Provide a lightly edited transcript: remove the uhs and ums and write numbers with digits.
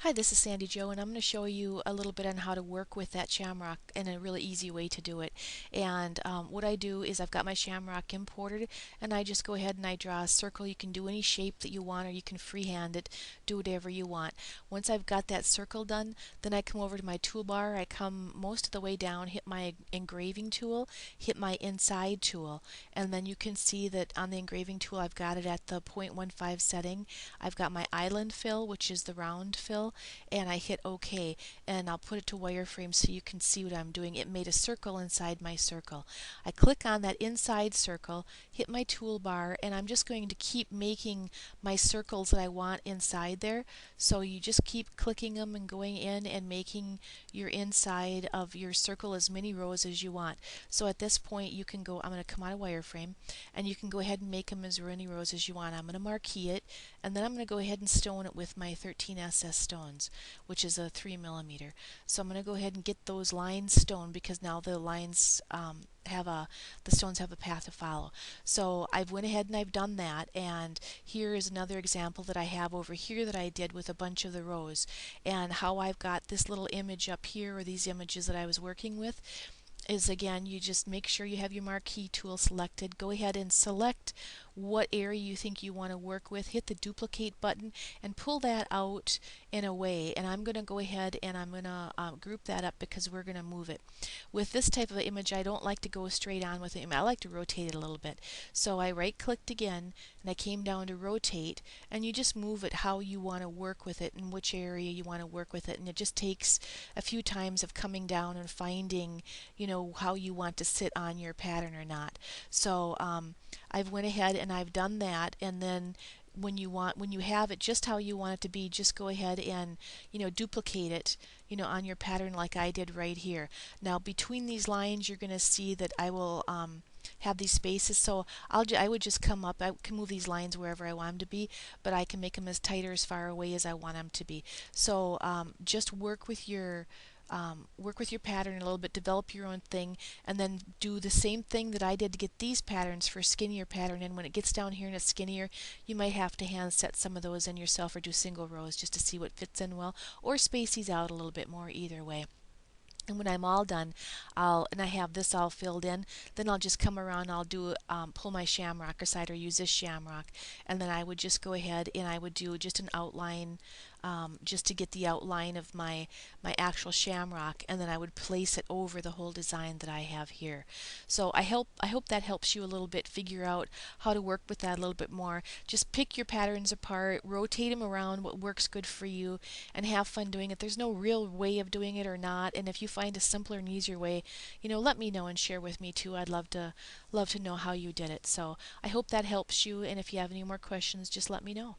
Hi, this is Sandy Jo, and I'm going to show you a little bit on how to work with that shamrock and a really easy way to do it. And what I do is I've got my shamrock imported, and I just go ahead and I draw a circle. You can do any shape that you want, or you can freehand it, do whatever you want. Once I've got that circle done, then I come over to my toolbar. I come most of the way down, hit my engraving tool, hit my inside tool, and then you can see that on the engraving tool I've got it at the 0.15 setting. I've got my island fill, which is the round fill, and I hit OK, and I'll put it to wireframe so you can see what I'm doing. It made a circle inside my circle. I click on that inside circle, hit my toolbar, and I'm just going to keep making my circles that I want inside there. So you just keep clicking them and going in and making your inside of your circle as many rows as you want. So at this point you can go, I'm going to come out of wireframe, and you can go ahead and make them as many rows as you want. I'm going to marquee it, and then I'm going to go ahead and stone it with my 13SS stones, which is a 3mm. So I'm going to go ahead and get those lines stoned, because now the lines the stones have a path to follow. So I've went ahead and I've done that, and here is another example that I have over here that I did with a bunch of the rows, and how I've got this little image up here, or these images that I was working with, is again, you just make sure you have your marquee tool selected. Go ahead and select what area you think you want to work with. Hit the duplicate button and pull that out in a way. And I'm going to go ahead and I'm going to group that up, because we're going to move it. With this type of image, I don't like to go straight on with it. I like to rotate it a little bit. So I right clicked again and I came down to rotate, and you just move it how you want to work with it and which area you want to work with it. And it just takes a few times of coming down and finding, how you want to sit on your pattern or not. So I've went ahead and I've done that, and then when you have it just how you want it to be, just go ahead and duplicate it on your pattern like I did right here. Now between these lines you're going to see that I will have these spaces, so I would just come up. I can move these lines wherever I want them to be, but I can make them as tight or as far away as I want them to be. So just work with your pattern a little bit, develop your own thing, and then do the same thing that I did to get these patterns for a skinnier pattern. And when it gets down here and it's skinnier, you might have to hand set some of those in yourself, or do single rows just to see what fits in well, or space these out a little bit more, either way. And when I'm all done, and I have this all filled in, then I'll just come around, I'll do pull my shamrock aside, or use this shamrock, and then I would just go ahead and I would do just an outline, just to get the outline of my actual shamrock, and then I would place it over the whole design that I have here. So I hope that helps you a little bit figure out how to work with that a little bit more. Just pick your patterns apart, rotate them around what works good for you, and have fun doing it. There's no real way of doing it or not, and if you find a simpler and easier way, let me know and share with me too. I'd love to know how you did it. So I hope that helps you, and if you have any more questions, just let me know.